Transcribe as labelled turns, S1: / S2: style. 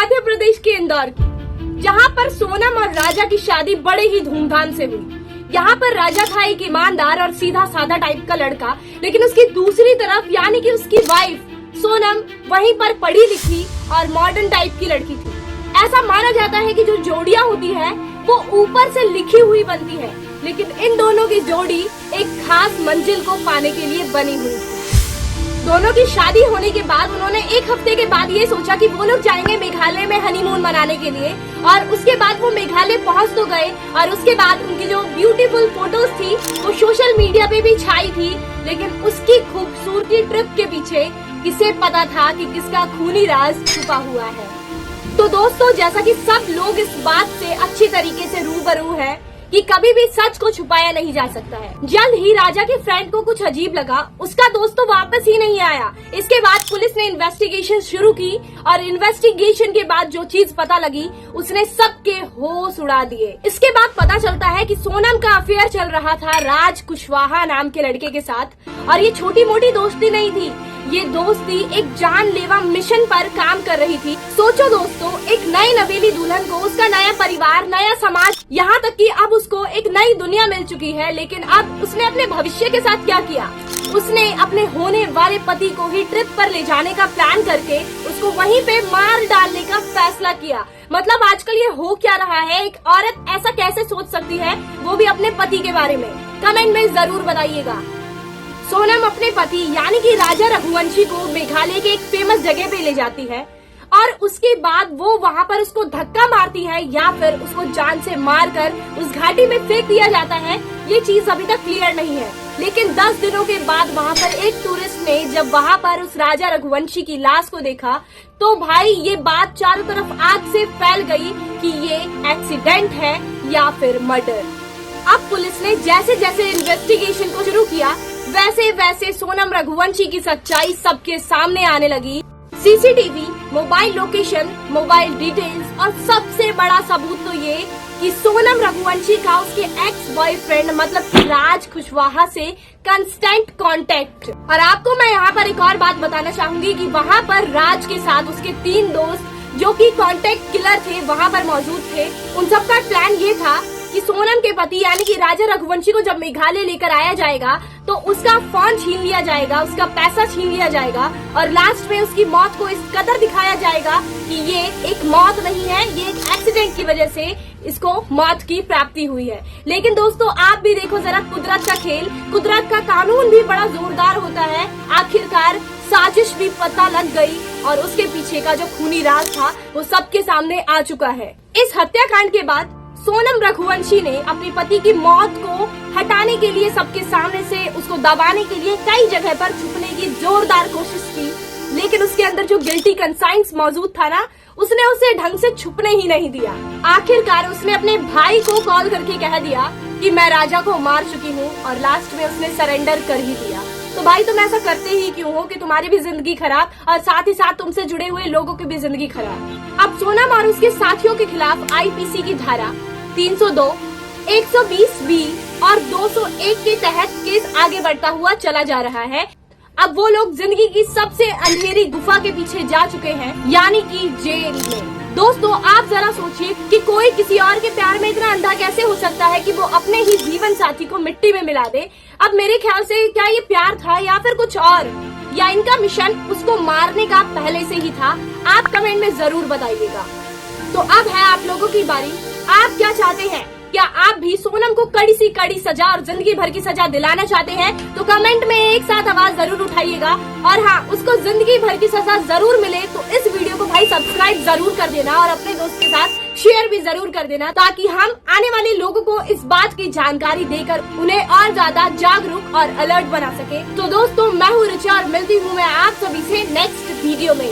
S1: मध्य प्रदेश के इंदौर की, जहां पर सोनम और राजा की शादी बड़े ही धूमधाम से हुई। यहाँ पर राजा था एक ईमानदार और सीधा साधा टाइप का लड़का, लेकिन उसकी दूसरी तरफ यानी कि उसकी वाइफ सोनम वहीं पर पढ़ी लिखी और मॉडर्न टाइप की लड़की थी। ऐसा माना जाता है कि जो जोड़ियां होती है वो ऊपर से लिखी हुई बनती है, लेकिन इन दोनों की जोड़ी एक खास मंजिल को पाने के लिए बनी हुई थी। दोनों की शादी होने के बाद उन्होंने एक हफ्ते के बाद ये सोचा कि वो लोग जाएंगे मेघालय में हनीमून मनाने के लिए, और उसके बाद वो मेघालय पहुंच तो गए और उसके बाद उनकी जो ब्यूटीफुल फोटोज थी वो सोशल मीडिया पे भी छाई थी। लेकिन उसकी खूबसूरती ट्रिप के पीछे किसे पता था कि किसका खूनी राज छुपा हुआ है। तो दोस्तों, जैसा कि सब लोग इस बात से अच्छी तरीके से रूबरू है कि कभी भी सच को छुपाया नहीं जा सकता है। जल्द ही राजा के फ्रेंड को कुछ अजीब लगा, उसका दोस्त तो वापस ही नहीं आया। इसके बाद पुलिस ने इन्वेस्टिगेशन शुरू की और इन्वेस्टिगेशन के बाद जो चीज पता लगी उसने सबके होश उड़ा दिए। इसके बाद पता चलता है कि सोनम का अफेयर चल रहा था राज कुशवाहा नाम के लड़के के साथ, और ये छोटी मोटी दोस्ती नहीं थी, ये दोस्ती एक जानलेवा मिशन पर काम कर रही थी। सोचो दोस्तों, एक नई नवेली दुल्हन को उसका नया परिवार, नया समाज, यहाँ तक कि अब उसको एक नई दुनिया मिल चुकी है, लेकिन अब उसने अपने भविष्य के साथ क्या किया? उसने अपने होने वाले पति को ही ट्रिप पर ले जाने का प्लान करके उसको वहीं पे मार डालने का फैसला किया। मतलब आजकल ये हो क्या रहा है? एक औरत ऐसा कैसे सोच सकती है, वो भी अपने पति के बारे में? कमेंट में जरूर बताइएगा। सोनम अपने पति यानी कि राजा रघुवंशी को मेघालय के एक फेमस जगह पे ले जाती है और उसके बाद वो वहाँ पर उसको धक्का मारती है या फिर उसको जान से मारकर उस घाटी में फेंक दिया जाता है। ये चीज अभी तक क्लियर नहीं है, लेकिन 10 दिनों के बाद वहाँ पर एक टूरिस्ट ने जब वहाँ पर उस राजा रघुवंशी की लाश को देखा तो भाई ये बात चारों तरफ आग से फैल गई कि ये एक्सीडेंट है या फिर मर्डर। अब पुलिस ने जैसे जैसे इन्वेस्टिगेशन को शुरू किया वैसे वैसे सोनम रघुवंशी की सच्चाई सबके सामने आने लगी। CCTV, mobile location, mobile details और सबसे बड़ा सबूत तो ये कि सोनम रघुवंशी का उसके एक्स बॉयफ्रेंड मतलब कि राज कुशवाहा से कांस्टेंट कांटेक्ट। और आपको मैं यहाँ पर एक और बात बताना चाहूंगी कि वहाँ पर राज के साथ उसके 3 दोस्त जो कि कांटेक्ट किलर थे वहाँ पर मौजूद थे। उन सबका प्लान ये था कि सोनम के पति यानी कि राजा रघुवंशी को जब मेघालय लेकर आया जाएगा तो उसका फोन छीन लिया जाएगा, उसका पैसा छीन लिया जाएगा और लास्ट में उसकी मौत को इस कदर दिखाया जाएगा कि ये एक मौत नहीं है, ये एक एक्सीडेंट की वजह से इसको मौत की प्राप्ति हुई है। लेकिन दोस्तों, आप भी देखो जरा कुदरत का खेल, कुदरत का कानून भी बड़ा जोरदार होता है। आखिरकार साजिश भी पता लग गई और उसके पीछे का जो खूनी राज था वो सबके सामने आ चुका है। इस हत्याकांड के बाद सोनम रघुवंशी ने अपने पति की मौत को हटाने के लिए सबके सामने से उसको दबाने के लिए कई जगह पर छुपने की जोरदार कोशिश की, लेकिन उसके अंदर जो गिल्टी कंसाइंस मौजूद था ना, उसने उसे ढंग से छुपने ही नहीं दिया। आखिरकार उसने अपने भाई को कॉल करके कह दिया कि मैं राजा को मार चुकी हूँ और लास्ट में उसने सरेंडर कर ही दिया। तो भाई तुम ऐसा करते ही क्यों हो कि तुम्हारी भी जिंदगी खराब और साथ ही साथ तुमसे जुड़े हुए लोगों की भी जिंदगी खराब। अब सोनम और उसके साथियों के खिलाफ आईपीसी की धारा 302, 120B और 201 के तहत केस आगे बढ़ता हुआ चला जा रहा है। अब वो लोग जिंदगी की सबसे अंधेरी गुफा के पीछे जा चुके हैं, यानी कि जेल में। दोस्तों, आप जरा सोचिए कि कोई किसी और के प्यार में इतना अंधा कैसे हो सकता है कि वो अपने ही जीवन साथी को मिट्टी में मिला दे। अब मेरे ख्याल से क्या ये प्यार था या फिर कुछ और, या इनका मिशन उसको मारने का पहले से ही था? आप कमेंट में जरूर बताइएगा। तो अब है आप लोगों की बारी, आप क्या चाहते हैं? क्या आप भी सोनम को कड़ी सी कड़ी सजा और जिंदगी भर की सजा दिलाना चाहते हैं? तो कमेंट में एक साथ आवाज जरूर उठाइएगा। और हाँ, उसको जिंदगी भर की सजा जरूर मिले तो इस वीडियो को भाई सब्सक्राइब जरूर कर देना और अपने दोस्त के साथ शेयर भी जरूर कर देना, ताकि हम आने वाले लोगों को इस बात की जानकारी देकर उन्हें और ज्यादा जागरूक और अलर्ट बना सके। तो दोस्तों, मैं हूँ ऋचा और मिलती हूँ मैं आप सभी से नेक्स्ट वीडियो में।